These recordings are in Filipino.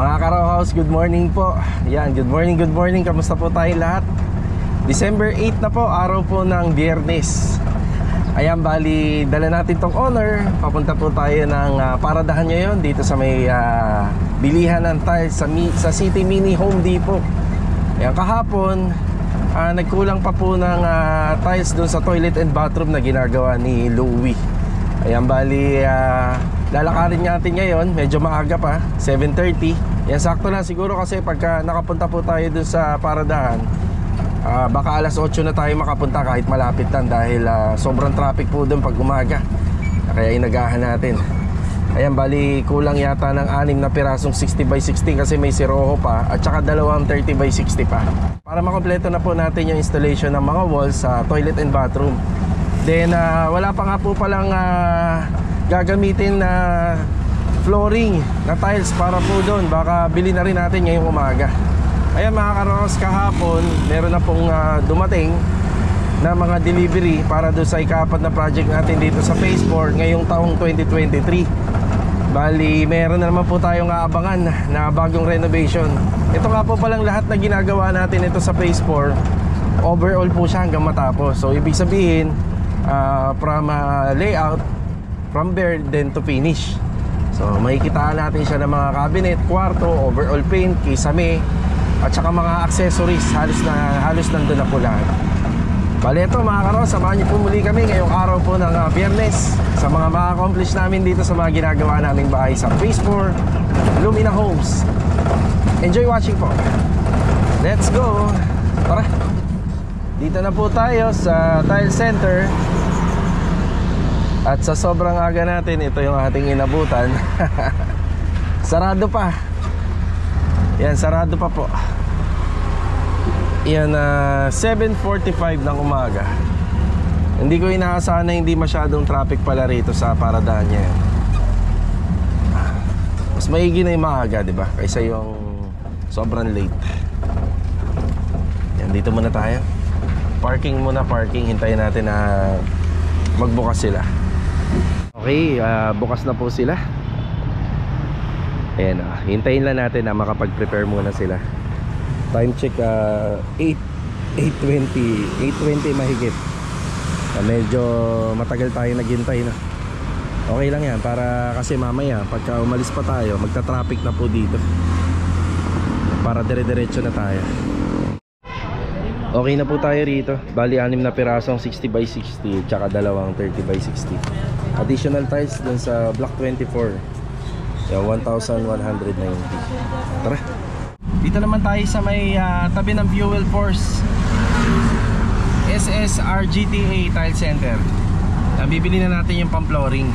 Mga Karaw House, good morning po. Yan, good morning. Kamusta po tayo lahat? December 8 na po, araw po ng Biyernes. Ayan, bali, dala natin tong honor. Papunta po tayo ng paradahan ngayon dito sa may bilihan ng tiles sa City Mini Home Depot. Ayan, kahapon, nagkulang pa po ng tiles doon sa toilet and bathroom na ginagawa ni Louie. Ayan, bali, lalakarin natin ngayon, medyo maaga pa, 7:30. Yan, sakto lang siguro kasi pagka nakapunta po tayo dun sa paradahan, baka alas 8 na tayo makapunta kahit malapit lang dahil sobrang traffic po dun pag umaga. Kaya inagahan natin. Ayan, bali kulang yata ng 6 na pirasong 60x60 kasi may siroho pa at saka dalawang 30x60 pa. Para makompleto na po natin yung installation ng mga walls sa toilet and bathroom. Then wala pa nga po palang gagamitin na flooring na tiles para po doon. Baka bili na rin natin ngayong umaga. Ayan mga Karos, kahapon meron na pong dumating na mga delivery para doon sa ika-4 na project natin dito sa Phase 4 ngayong taong 2023. Bali, meron na naman po tayong aabangan na bagong renovation. Ito nga po palang lahat na ginagawa natin ito sa Phase 4. Overall po siya hanggang matapos. So ibig sabihin, from layout, from bare then to finish. So makikitaan natin siya ng mga cabinet, kwarto, overall paint, kisame, at saka mga accessories. Halos nandun na po lahat. Bali, ito mga Karos, samahan niyo po muli kami ngayong araw po ng Biyernes sa mga ma-accomplish namin dito sa mga ginagawa naming bahay sa Phase 4 Lumina Homes. Enjoy watching po. Let's go. Tara, dito na po tayo sa Tile Center. At sa sobrang aga natin, ito yung ating inabutan. Sarado pa. Yan, sarado pa po. Yan, 7:45 ng umaga. Hindi ko inaasahan na hindi masyadong traffic pala rito sa paradahan niya. Mas maigi na yung maaga, diba? Kaysa yung sobrang late. Yan, dito muna tayo. Parking muna, parking. Hintayin natin na magbukas sila. Okay, bukas na po sila. Ayan, hintayin lang natin na makapag-prepare muna sila. Time check, 8:20 mahigit. Medyo matagal tayo naghintay na. Okay lang yan, para kasi mamaya pagka umalis pa tayo, magta-traffic na po dito. Para dire-diretso na tayo. Okay na po tayo rito. Bali 6 na pirasong 60x60 tsaka dalawang 30x60. Additional tiles dun sa block 24. Yung 1,190. Tara. Dito naman tayo sa may tabi ng Fuel Force SSRGTA Tile Center. Bibili na natin yung pang-flooring.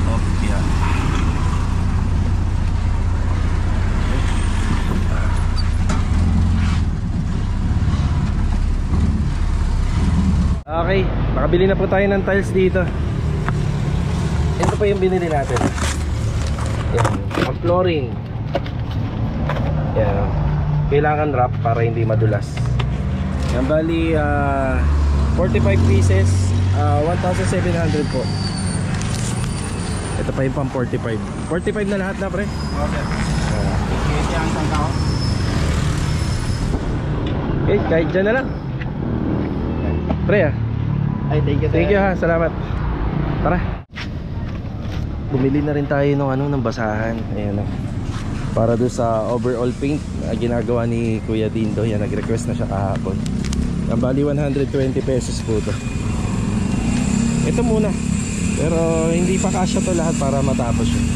Okay. Okay, nakabili na po tayo ng tiles dito. Ito pa yung binili natin. Yan, ang flooring. Yan, kailangan wrap para hindi madulas. Yan, bali 45 pieces, 1,700 po. Ito pa yung pang 45. 45 na lahat na, pre? Okay. Okay, kahit dyan na lang. Pre, ay, thank you ha, salamat. Tara. Bumili na rin tayo ng basahan. Ayan, para doon sa overall paint na ginagawa ni Kuya Dindo. Yan, nag-request na siya kahapon. Ang bali 120 pesos po to. Ito muna. Pero hindi pa kasya to lahat para matapos yun.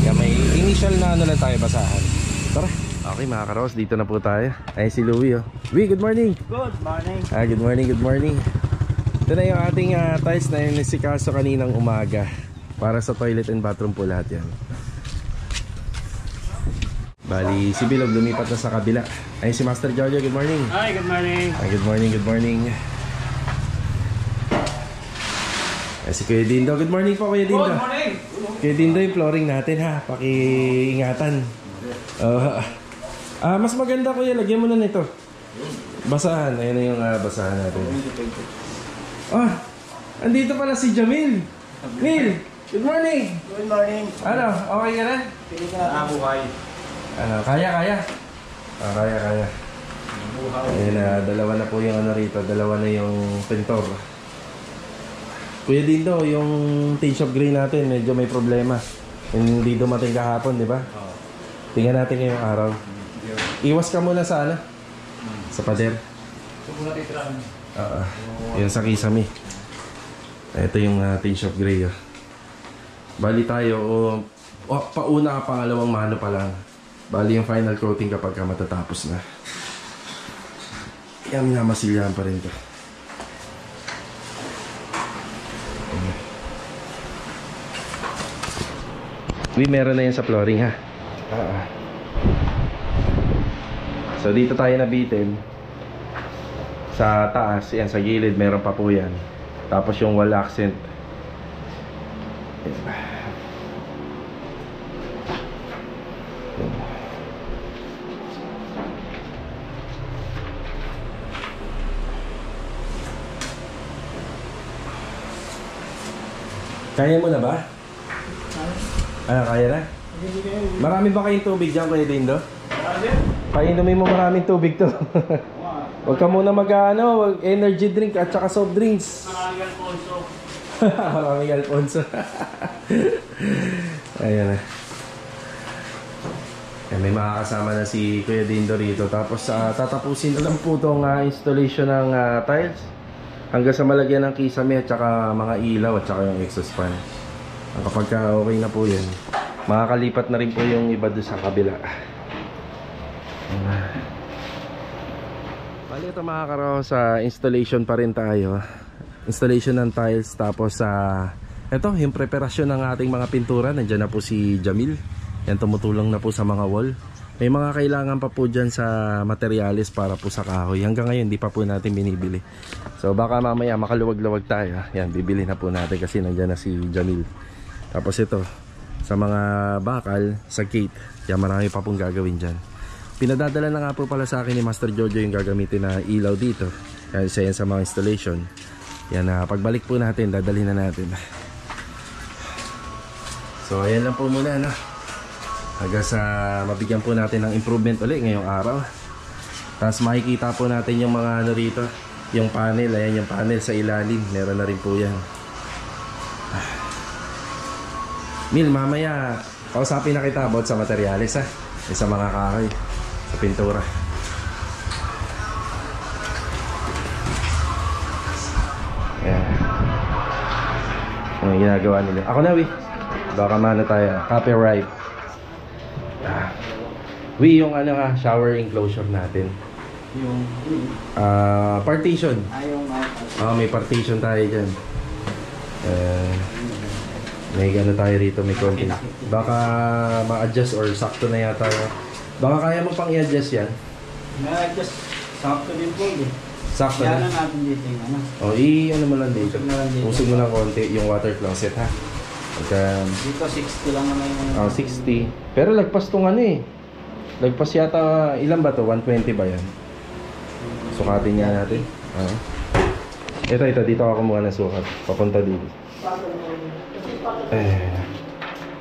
Yan, may initial na lang tayo basahan. Tara. Okay mga Karos, dito na po tayo. Ay, si Louie, oh. Louie, good morning. Good morning. Good morning. Ito na yung ating tiles na yung nisikaso kaninang umaga. Para sa toilet and bathroom po lahat yan. Bali, si Bilog lumipat na sa kabila. Ay, si Master Jojo, good morning. Hi, good morning. Ay, good morning. Ay, si Kuya Dindo, good morning po Kuya Dindo. Good morning. Kuya Dindo, yung flooring natin ha, pakiingatan. Mas maganda Kuya, lagyan mo na nito. Basahan, ayun na yung basahan natin. Andito pala si Jamil. Mil, Good morning! Good morning. Ano, okay ka na? Pili ka na buhay. Ano, kaya? Kaya. Ayun na, dalawa na po yung ano rito, dalawa na yung pintor. Kuya Dindo, yung tinge of gray natin, medyo may problema. Hindi dumating kahapon, di ba? Oo. Tingnan natin ngayong araw. Iwas ka muna sa ano? Sa pader. Ito muna titiraan. Yun sa kisame. Ito yung tinge of gray. Bali tayo, pauna ka pangalawang mano pa lang. Bali yung final coating kapag ka matatapos na. Yan, minamasilyahan pa rin to. Meron na yan sa flooring ha. So dito tayo nabitin. Sa taas, yan sa gilid meron pa po yan. Tapos yung wall accent. Kaya mo na ba? Kaya na? Marami ba kayong tubig dyan, Kuya Dindo? Painumin mo maraming tubig to. Huwag ka muna mag energy drink at saka soft drinks. Maraming Alfonso. Maraming Alfonso. Ayan na. May makakasama na si Kuya Dindo rito. Tapos tatapusin na lang po itong installation ng tiles. Hanggang sa malagyan ng kisame at saka mga ilaw at saka yung exhaust fan. Kapag okay na po yan, makakalipat na rin po yung iba doon sa kabila. Bali ito mga karo, sa installation pa rin tayo. Installation ng tiles. Tapos ito yung preparasyon ng ating mga pintura. Nandiyan na po si Jamil. Yan, tumutulong na po sa mga wall. May mga kailangan pa po dyan sa materialis para po sa kahoy. Hanggang ngayon di pa po natin binibili. So baka mamaya makaluwag-luwag tayo. Yan, bibili na po natin kasi nandiyan na si Jamil. Tapos ito, sa mga bakal, sa gate. Yan, marami pa pong gagawin dyan. Pinadadala na nga po pala sa akin ni Master Jojo yung gagamitin na ilaw dito. Yan, isa yan sa mga installation. Yan, pagbalik po natin, dadalhin na natin. So ayan lang po muna, no? Hanggang sa mabigyan po natin ng improvement ulit ngayong araw. Tapos makikita po natin yung mga ano rito, yung panel. Ayan yung panel sa ilalim, meron na rin po yan. Mil, mamaya kausapin na kita about sa materialis ha, sa mga kahoy, sa pintura. Ayan. Ang ginagawa nila. Ako na, Wi. Baka mano tayo, copyright. Yung ano nga, shower enclosure natin. Yung Partition. yung May partition tayo dyan. May gano tayo rito, may konti. Baka ma-adjust or sakto na yata. Baka kaya mo pang i-adjust yan. just sakto din po eh. Sakto Kaya na. na natin dito yung ano. Ano mo lang dito. Usog na lang dito. Usog mo lang konti yung water closet ha. Dito 60 lang naman yung ano. 60. Pero lagpas tong ano eh. Lagpas yata, ilan ba to? 120 ba yan? Sukatin nga natin. Ito, dito ako kumuha ng sukat. Papunta dito.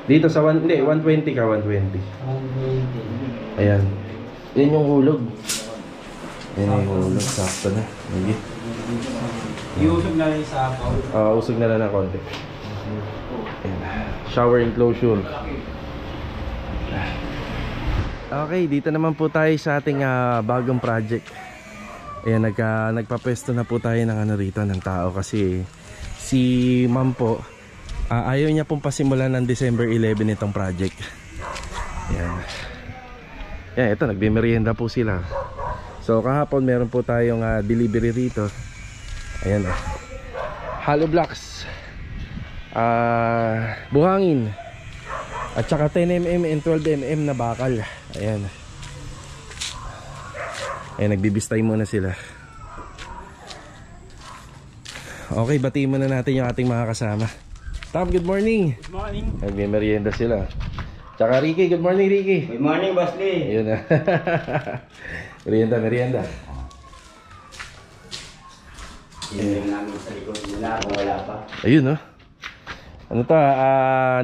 Dito sa 120 ka, 120. Ayan. Yan yung hulog. Yan yung hulog. Sakto na. Hindi. Iusog na rin sa ako. Usog na lang ng konti. Ayan. Shower enclosure. Okay, dito naman po tayo sa ating bagong project. Ayan, nagpapesto na po tayo ng ano rito, ng tao. Kasi si ma'am po, ayaw niya pong pasimulan ng December 11 itong project. Ayan. Ayan, ito, nagmimerienda po sila. So kahapon meron po tayong delivery rito. Ayan, hollow blocks, buhangin, at saka 10mm and 12mm na bakal. Ayan. Ayan, nagbibistay muna sila. Okay, batiin muna natin yung ating mga kasama. Tom, good morning. Good morning. Nagmimerienda sila. Tsaka Ricky, good morning Ricky. Good morning, Boss Lee. Ayun na. Merienda. Yung namin sa likod nila kung wala pa. Ayun, no? Ano to,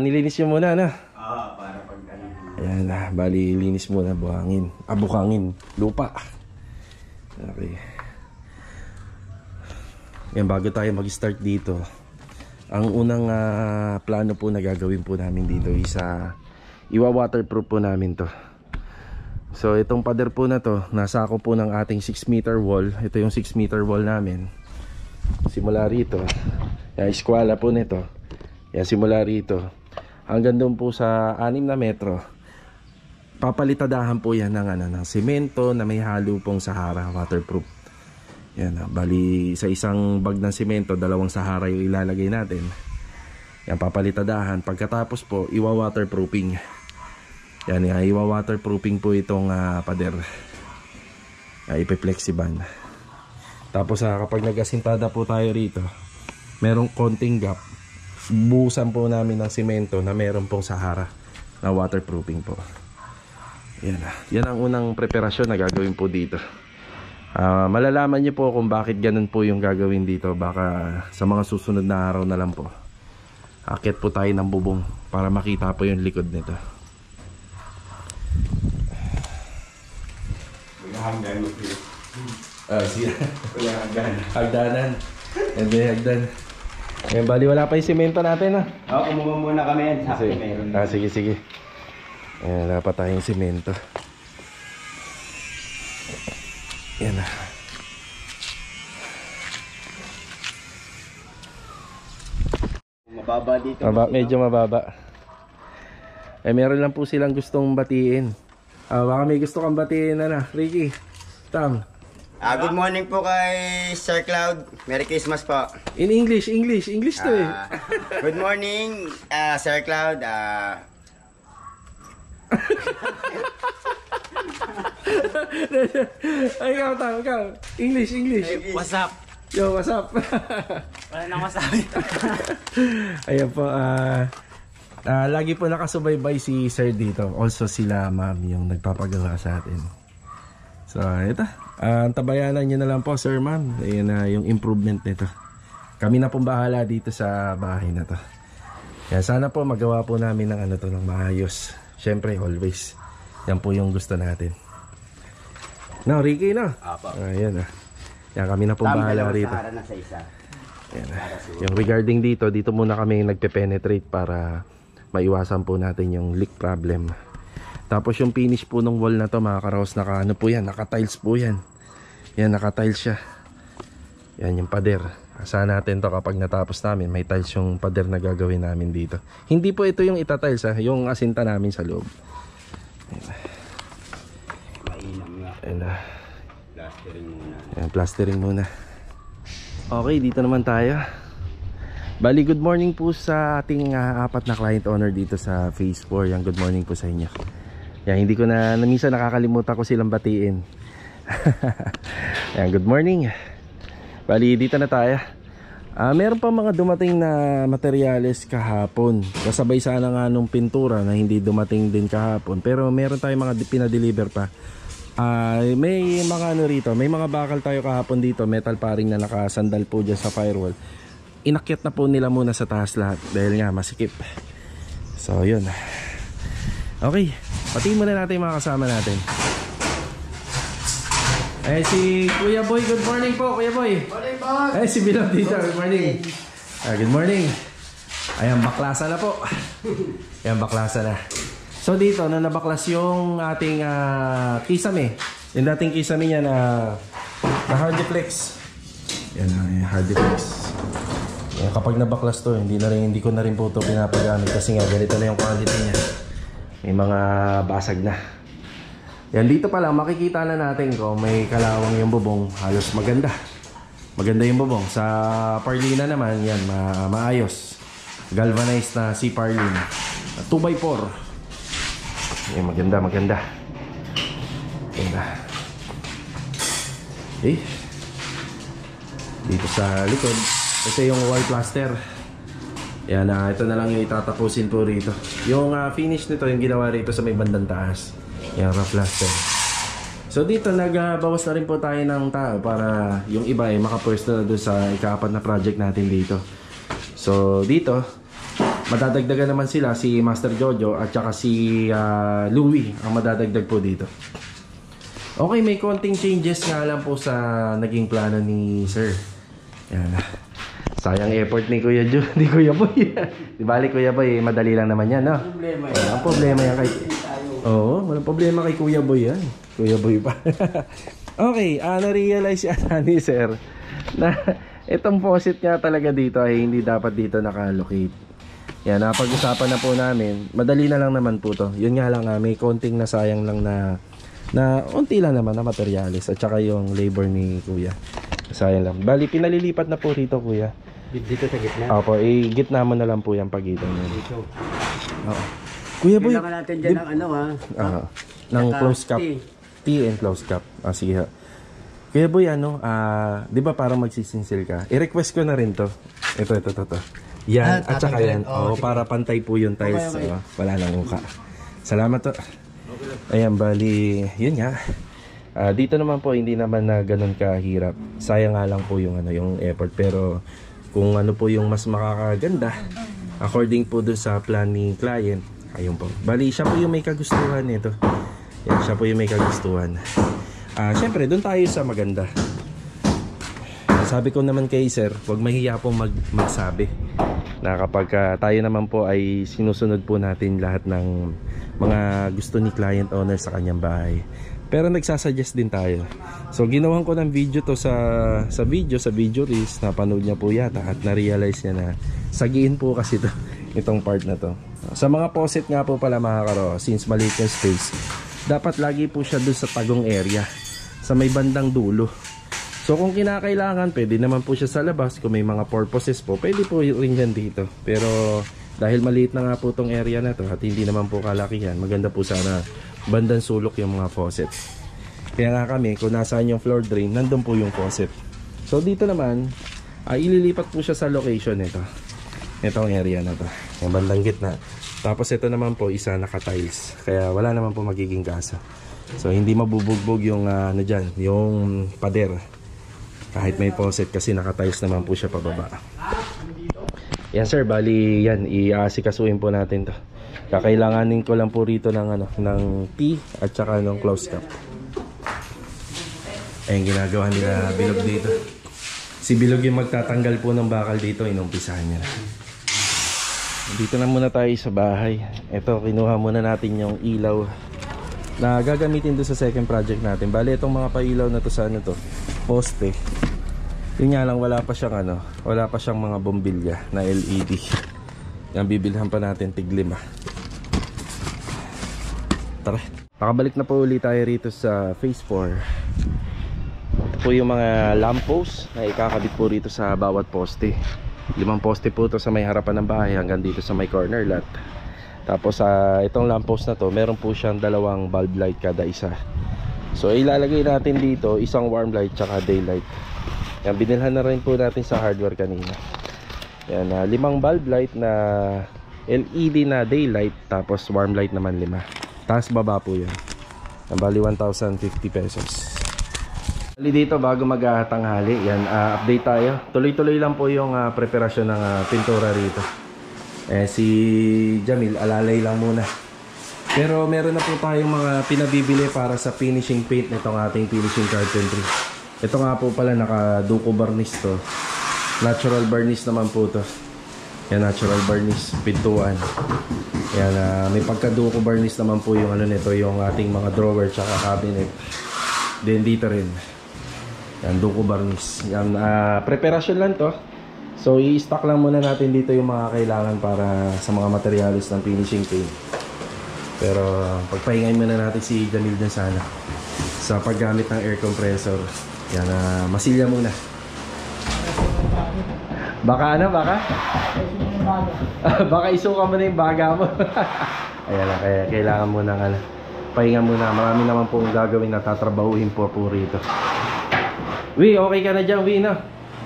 nilinis nyo muna, ano? Oo, para pag ano. Ayan na, bali linis muna, buhangin. Bukangin, lupa. Okay. Yan, bago tayo mag-start dito, ang unang plano po na gagawin po namin dito is iwa-waterproof po namin to. So itong pader po na to, nasako po ng ating 6-meter wall. Ito yung 6-meter wall namin. Simula rito, yan, eskwela po nito. Yan, simula rito hanggang doon po sa 6 na metro. Papalitadahan po yan ng semento na may halo pong Sahara waterproof. Yan, bali sa isang bag ng semento, 2 Sahara yung ilalagay natin. Yan, papalitadahan. Pagkatapos po, iwa-waterproofing. Yan, iwa-waterproofing po itong pader. Ipe-flexiban. Tapos kapag nag-asintada po tayo rito, merong konting gap. Buhusan po namin ng semento na meron pong Sahara na waterproofing po. Yan ang unang preparasyon na gagawin po dito. Malalaman niyo po kung bakit ganun po yung gagawin dito. Baka sa mga susunod na araw na lang po, akit po tayo ng bubong para makita po yung likod nito. Hagdan mo po. Siya. Wala hagdan. Hagdanan. And then hagdan. Ayan, bali wala pa yung semento natin, ha? Oo, kumuha muna kami yan. Sakto meron. Sige. Ayan, wala pa tayong semento. Yan na. Mababa dito. Medyo mababa. Meron lang po silang gustong batiin. Baka may gusto kang batiin na Ricky, Tam. Good morning po kay Sir Cloud. Merry Christmas po. In English to eh. Good morning, Sir Cloud. Ay, ikaw. English. What's up? Yo, what's up? Wala nang masabi. Ayan po, lagi po nakasubaybay si Sir dito. Also sila ma'am yung nagpapagawa sa atin. So, ito. Tabayanan nyo na lang po, Sir ma'am. Ayan yung improvement nito. Kami na pong bahala dito sa bahay na to. Kaya sana po magawa po namin ng ng maayos. Siyempre, always. Yan po yung gusto natin. No, Ricky, no? Apo. Ayan yan, kami na pong bahala rito. Na sa isa. Yan. Yung regarding dito muna kami nagpe-penetrate para maiwasan po natin yung leak problem. Tapos yung finish po ng wall na to, mga karaos, po yan, naka-tiles po yan. Yan, naka-tiles siya. Yan yung pader. Asahan natin to kapag natapos namin, may tiles yung pader na gagawin namin dito. Hindi po ito yung itatiles, yung asinta namin sa loob. Mainam nga. Yan. Plastering muna. Yan, plastering muna. Okay, dito naman tayo. Bali, good morning po sa ating 4 na client owner dito sa Phase 4. Yan, good morning po sa inyo. Yan, hindi ko na minsan nakakalimutan ko silang batiin. Yan, good morning. Bali, dito na tayo. Meron pa mga dumating na materyales kahapon. Kasabay sana nga nung pintura na hindi dumating din kahapon. Pero meron tayong mga pinadeliver pa. May mga rito, may mga bakal tayo kahapon dito, metal paring na nakasandal po dyan sa firewall. Inakyat na po nila muna sa taas lahat dahil nga masikip. So yun. Okay, patiin muna natin yung mga kasama natin. Si Kuya Boy, good morning po, Kuya Boy. Morning, boss. Si Bilog dito, good morning. Good morning. Ayan, baklasa na po. Ayan, baklasa na. So dito, na nabaklas yung ating kisame. Yung dating kisame niya na hardiflex. Yan yung hardiflex. Yan, kapag nabaklas to, hindi ko na rin po ito pinapagamit kasi nga ganito na yung quality niya. May mga basag na. Yan, dito pa lang makikita na natin kung may kalawang yung bubong. Halos maganda. Maganda yung bubong. Sa Parlina naman, yan, maayos. Galvanized na si Parlina. 2x4. Yan, maganda. Ganda. Okay. Dito sa likod, ito yung wall plaster. Yan, ito na lang yung itatapusin po rito. Yung finish nito, yung ginawa rito sa may bandang taas. Yan, rough plaster. So dito, nagbawas na rin po tayo ng tao para yung iba ay makapwesto na doon sa ika-4 na project natin dito. So dito, madadagdagan naman sila si Master Jojo at saka si Louie ang madadagdag po dito. Okay, may konting changes nga lang po sa naging plano ni Sir. Yan. Sayang effort ni Kuya Jo, ni Kuya Boy. Di bali Kuya Boy, madali lang naman yan, no? Ang problema yan kay... Oo, walang problema kay Kuya Boy yan. Kuya Boy pa. Okay, na-realize yan ni Sir na itong faucet nga talaga dito ay hindi dapat dito naka-locate. Yan, napag-usapan na po namin. Madali na lang naman po to. Yun nga lang, may konting nasayang lang na unti lang naman na materialis at saka yung labor ni Kuya. Sayang lang. Bali, pinalilipat na po rito, Kuya. Dito sa gitna? Opo, gitna mo na lang po yung pagitan niya. Dito. Oo. Kuya Boy, Kailangan natin dyan ng ano ha? ng close cap. T. T and close cap. Sige. Kuya Boy, di ba parang magsisinsil ka? I-request ko na rin to. Ito. Yan, at saka yan. Para pantay po yung tiles. Okay. Wala nang uka. Salamat to. Ayan, bali, yun nga. Dito naman po hindi naman na ganun kahirap. Sayang nga lang po yung yung effort, pero kung ano po yung mas makakaganda according po dun sa plan ni client, ayun po. Bali siya po yung may kagustuhan nito. Yan, siya po yung may kagustuhan. Syempre doon tayo sa maganda. Sabi ko naman kay Sir, huwag mahiya pong magsabi na kapag tayo naman po ay sinusunod po natin lahat ng mga gusto ni client owner sa kanyang bahay. Pero nagsasuggest din tayo. So ginawan ko ng video to sa video list. Napanood niya po yata at na-realize niya na sagiin po kasi to itong part na to. Sa mga faucet nga po pala mga karo, since maliit yung space, dapat lagi po siya dun sa tagong area, sa may bandang dulo. So kung kinakailangan, pwede naman po siya sa labas. Kung may mga purposes po, pwede po rin yan dito. Pero dahil maliit na nga po tong area na to at hindi naman po kalakihan, maganda po sana bandang sulok yung mga faucet. Kaya nga kami, kung nasaan yung floor drain, nandun po yung faucet. So dito naman, ililipat po siya sa location nito. Itong area na to, yung bandang gitna. Tapos ito naman po, isa naka-tiles. Kaya wala naman po magiging gasa. So hindi mabubugbog yung dyan, yung pader. Kahit may faucet kasi naka-tiles naman po siya pababa. Yan sir, bali yan, i-asikasuin po natin to. Kakailanganin ko lang po rito ng ng T at saka ng close cap. Ayun ginagawa nila Bilog dito. Si Bilog yung magtatanggal po ng bakal dito, inumpisahan niya na. Dito na muna tayo sa bahay. Ito, kinuha muna natin yung ilaw na gagamitin doon sa second project natin. Bali, itong mga pailaw na to sa poste. Yun nga lang, wala pa siyang mga bombilya na LED. Yan, bibilhan pa natin tig-5. Tara, nakabalik na po ulit tayo rito sa phase 4. Ito po yung mga lamppost na ikakabit po rito sa bawat poste. 5 poste po ito sa may harapan ng bahay hanggang dito sa may corner lot. Tapos itong lamppost na to, meron po siyang 2 bulb light kada isa. So ilalagay natin dito isang warm light tsaka daylight. Yan, binilhan na rin po natin sa hardware kanina. Yan, 5 bulb light na LED na daylight, tapos warm light naman 5. Taas baba po yan. Bali 1,050 pesos. Bali dito bago magtanghali, yan, update tayo. Tuloy-tuloy lang po yung preparasyon ng pintura rito. Si Jamil, alalay lang muna. Pero meron na po tayong mga pinabibili para sa finishing paint nitong ating finishing carpentry. Ito nga po pala, naka-duco varnish to. Natural varnish naman po to. Yan, natural varnish, pintuan. Yan, may pagka-duco varnish naman po yung nito, yung ating mga drawer tsaka cabinet. Then dito rin. Yan, duco varnish. Yan, preparasyon lang to. So i-stock lang muna natin dito yung mga kailangan para sa mga materials ng finishing paint. Pero pagpahingay muna natin si Jamil dyan sana sa paggamit ng air compressor. Yan, masilya muna. Baka baka? Baka isuka mo na yung baga mo. Ayan lang, kaya kailangan mo ng pahinga muna. Marami naman po ang gagawin na tatrabahuhin po rito. Wi, okay ka na dyan, Wi, no?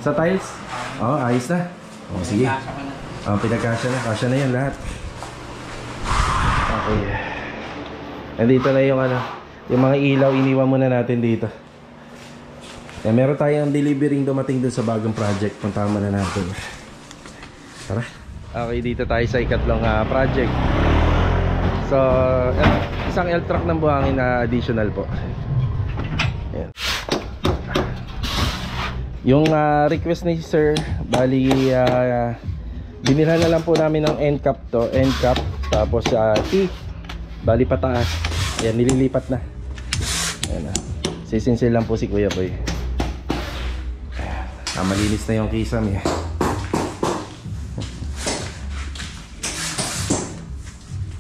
Sa tiles? Oo, ayos na. O, sige. Pinagkasya na. Kasya na yan lahat. Okay. Nandito na yung yung mga ilaw, iniwan muna natin dito. Meron tayong delivering dumating dun sa bagong project. Puntahan muna natin. Tara. Okay, dito tayo sa ikatlong project. So, isang L-truck ng buhangin na additional po. Ayan. Yung request ni sir, bali binilhan na lang po namin ng end cap to, end cap, tapos T, bali pataas. Ayan, nililipat na. Ayan, sisinsil lang po si Kuya Boy. Malinis na yung kisame.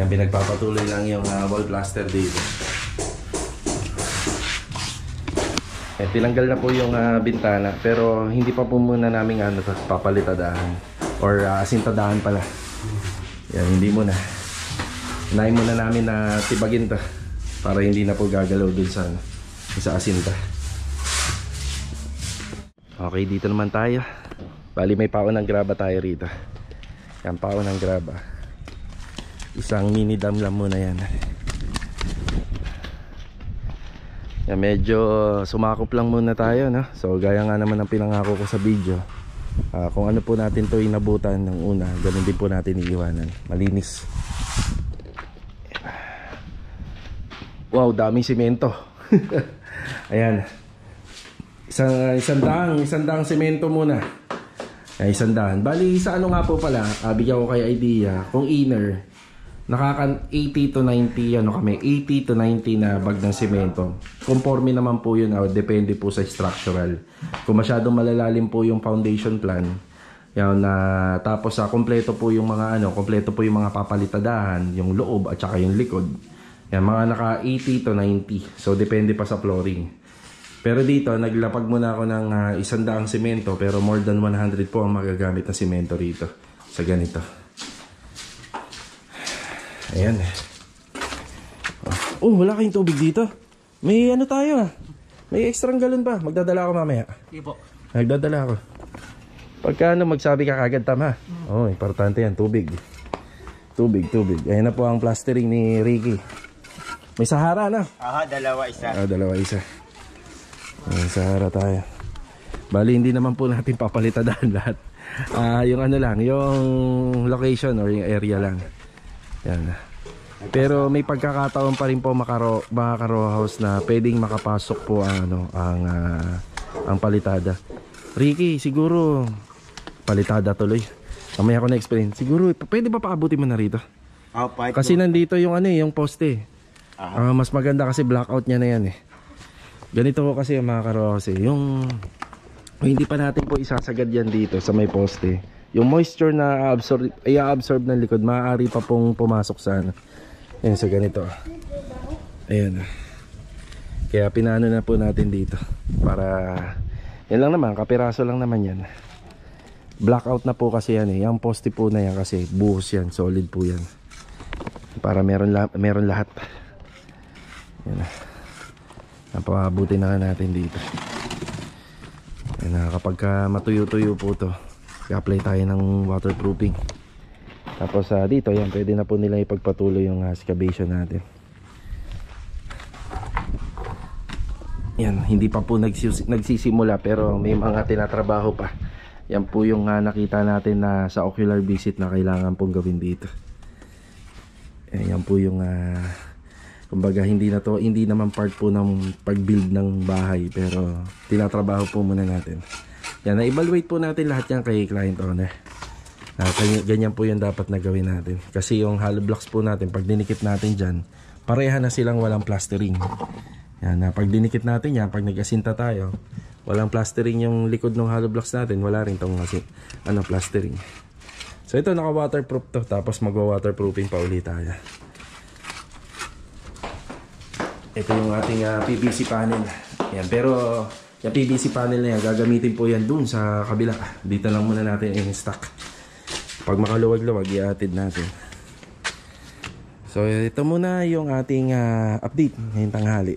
Yan, pinagpapatuloy lang yung wall plaster dito. Tinanggal na po yung bintana, pero hindi pa po muna namin papalitadahan or asintadahan pala. Yan, hindi muna. Unahin muna namin na tibagin to para hindi na po gagalaw dun sa asinta. Okay, dito naman tayo. Bali may paon ng graba tayo rito. Yan, paon ng graba. Isang mini dam lang muna yan. Yan, medyo sumakop lang muna tayo, no? So gaya nga naman ang pinangako ko sa video, kung ano po natin to inabutan ng una, ganun din po natin iiwanan. Malinis. Wow, daming simento. Ayan, isang daang semento muna. Ay, isang daan. Bali sa ano nga po pala, bigyan ko kayo idea. Kung inner, nakaka 80 to 90 ano kami, 80 to 90 na bag ng semento. Conforme naman po yun, depende po sa structural. Kung masyadong malalalim po yung foundation plan, yan, tapos kompleto po yung mga kompleto po yung mga papalitadahan, yung loob at saka yung likod. Yan, mga naka 80 to 90. So depende pa sa flooring. Pero dito, naglapag muna ako ng 100 semento, pero more than 100 po ang magagamit na semento rito sa ganito. Ayan. Oh, wala kayong tubig dito. May ano tayo may extra galon pa. Magdadala ako mamaya. Sige po. Magdadala ako. Pagka magsabi ka kagad, tama. Oh, importante yan, tubig. Tubig. Ayan na po ang plastering ni Ricky. May Sahara na. Aha, dalawa isa. Dalawa isa. Ayan, Sahara tayo. Bali, hindi naman po natin papalitadahan lahat. Yung ano lang, yung location or yung area lang. Yan. Pero may pagkakataon pa rin po mga row house na pwedeng makapasok po ang palitada. Ricky, siguro palitada tuloy. Mamaya ko na explain. Siguro pwede ba paabutin mo na rito? Kasi nandito yung yung poste. Mas maganda kasi blackout niya na yan eh. Ganito ko kasi mga row house yung hindi pa natin po isasagad yan dito sa may poste. Yung moisture na i-absorb ng likod, maaari pa pong pumasok sa ayan, sa ganito. Ayan. Kaya pinano na po natin dito para yan lang naman, kapiraso lang naman yan. Blackout na po kasi yan yung poste po na yan kasi buhos yan, solid po yan. Para meron lahat. Ayan. Napabuti na natin dito. Ayan, kapag matuyo-tuyo po to, i-apply tayo ng waterproofing. Tapos dito, yan, pwede na po nila ipagpatuloy yung excavation natin. Yan, hindi pa po nagsisimula pero may mga tinatrabaho pa. Yan po yung nakita natin na sa ocular visit na kailangan pong gawin dito. Yan po yung kumbaga hindi naman part po ng pag-build ng bahay pero tinatrabaho po muna natin. Yan, na-evaluate po natin lahat yan kay client owner. Ganyan po yung dapat na gawin natin. Kasi yung hollow blocks po natin, pag dinikit natin dyan, pareha na silang walang plastering. Yan, pag dinikit natin yan, pag nag-asinta tayo, walang plastering yung likod ng hollow blocks natin, wala rin tong plastering. So ito, naka-waterproof to, tapos magwa-waterproofing pa ulit tayo. Ito yung ating PVC panel. Yan, pero yung PVC panel na yan, gagamitin po yan dun sa kabila. Dito lang muna natin in-stock. Pag makaluwag-luwag, i-atid natin. So ito muna yung ating update ngayong tanghali.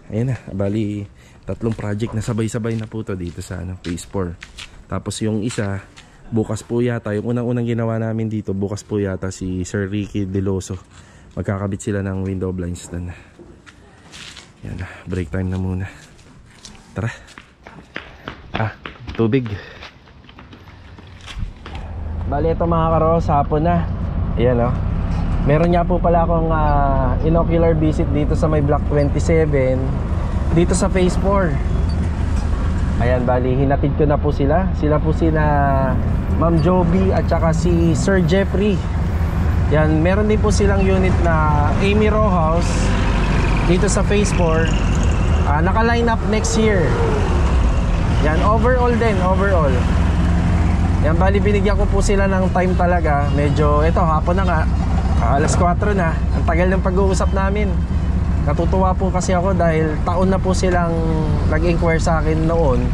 Ayan na, bali 3 project na sabay-sabay na po to dito sa phase 4. Tapos yung isa, bukas po yata, yung unang-unang ginawa namin dito, bukas po yata si Sir Ricky Deloso. Magkakabit sila ng window blinds na. Yan, break time na muna. Tara. Tubig. Bali ito mga karos, hapon na. Ayan o. Meron nga po pala akong inocular visit dito sa may block 27, dito sa phase 4. Ayan, bali hinatid ko na po sila. Sila po sina Ma'am Joby at saka si Sir Jeffrey. Yan, meron din po silang unit na Amy Row House dito sa phase 4. Naka-line up next year. Yan, overall din, overall. Yan, bali binigyan ko po sila ng time talaga. Medyo, ito, hapon na nga. Alas 4 na. Ang tagal ng pag-uusap namin. Natutuwa po kasi ako dahil taon na po silang nag-inquire sa akin noon.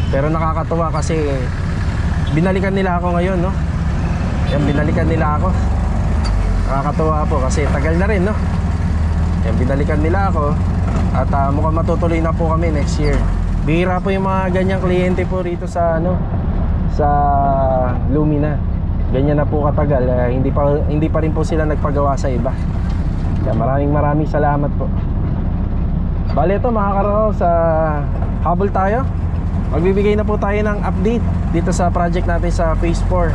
Pero nakakatuwa kasi binalikan nila ako ngayon, no? Yan, binalikan nila ako. Nakakatuwa po kasi tagal na rin, no? Yan, binalikan nila ako. At mukhang matutuloy na po kami next year. Bihira po yung mga ganyang kliyente po rito sa sa Lumina. Ganyan na po katagal. Hindi pa rin po sila nagpagawa sa iba. Kaya maraming salamat po. Bale ito mga karos, habol tayo. Magbibigay na po tayo ng update dito sa project natin sa phase 4.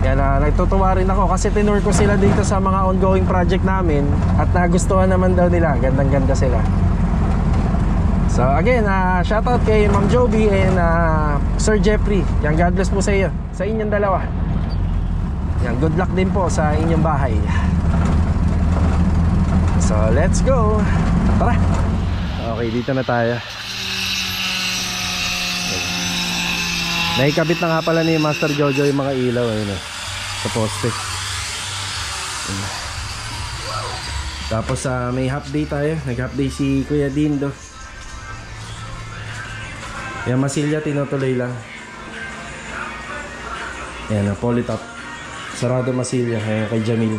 Yan, nagtutuwa rin ako kasi tinur ko sila dito sa mga ongoing project namin. At nagustuhan naman daw nila. Gandang-ganda sila. So again, shoutout kay Ma'am Joby and Sir Jeffrey. Yan, God bless po sa iyo, sa inyong dalawa. Yan, good luck din po sa inyong bahay. So let's go. Tara. Okay, dito na tayo. Naikabit na nga pala ni Master Jojo yung mga ilaw sa poste. Tapos may half day tayo. Nag-half day si Kuya Dindo. Yan, masilya tinutuloy lang. Yan, polytop. Sarado masilya kay Jamil.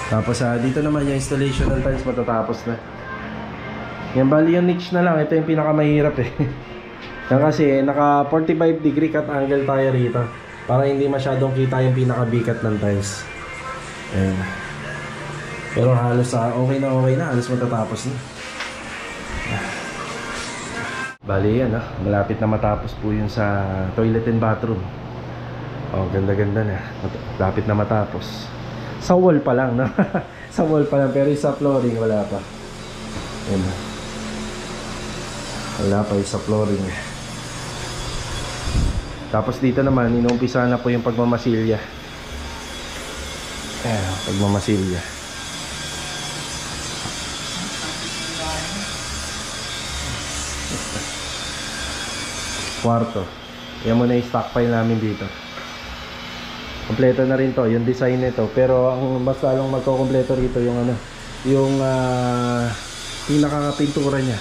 Tapos dito naman yung installation ng tiles matatapos na. Yan, bali yung niche na lang. Ito yung pinakamahirap Yan kasi naka 45 degree cut angle tayo rito para hindi masyadong kita yung pinakabikat ng tiles. Ayan. Pero halos okay na. Halos matatapos na. Bali yan malapit na matapos po yun sa toilet and bathroom. Ganda-ganda na. Lapit na matapos. Sa wall pa lang, no? Sa wall pa lang, pero sa flooring wala pa. Ayan. Wala pa yung sa flooring. Tapos dito naman, inuumpisa na po yung pagmamasilya. Ayan, pagmamasilya. Kwarto. Yan muna yung stockpile namin dito. Kompleto na rin to, yung design nito. Pero ang mas lalong magkukompleto rito yung yung pinaka-pintura niya.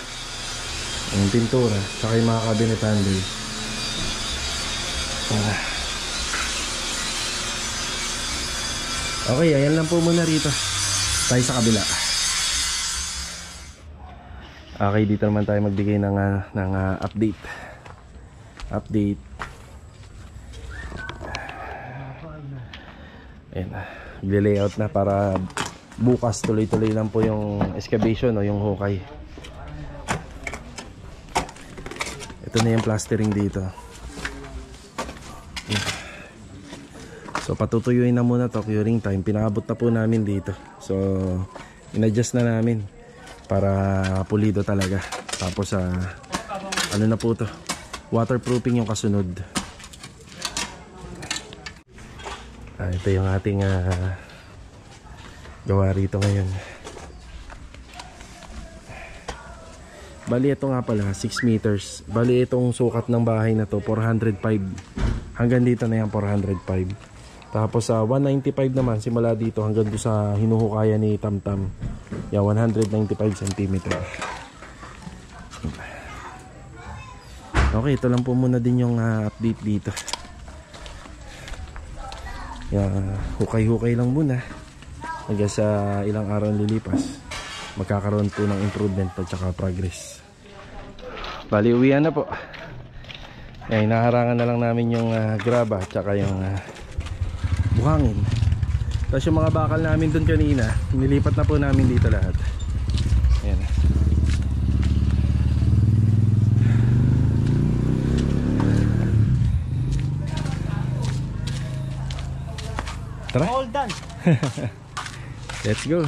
Yung pintura, saka yung mga cabinet handle. Okay, ayan lang po muna rito. Tayo sa kabila. Okay, dito naman tayo magbigay ng update. Ayan, i-layout na para bukas tuloy-tuloy lang po yung excavation o yung hukay. Ito na yung plastering dito. So patutuyuin na muna to, curing time. Pinakabot na po namin dito. So in-adjust na namin para pulido talaga. Tapos ano na po to, waterproofing yung kasunod. Ito yung ating gawa rito ngayon. Bali ito nga pala 6 meters. Bali itong sukat ng bahay na to 405. Hanggang dito na yan 405. Tapos 195 naman simula dito hanggang doon sa hinuhukayan ni Tamtam. Yan, 195 cm. Okay, ito lang po muna din yung update dito. Hukay-hukay lang muna hanggang sa ilang araw lilipas magkakaroon po ng improvement at saka progress. Bali uwian na po. Naharangan na lang namin yung graba at saka yung buhangin. Tapos yung mga bakal namin dun kanina nilipat na po namin dito lahat. Ayan. Tara, All done. let's go.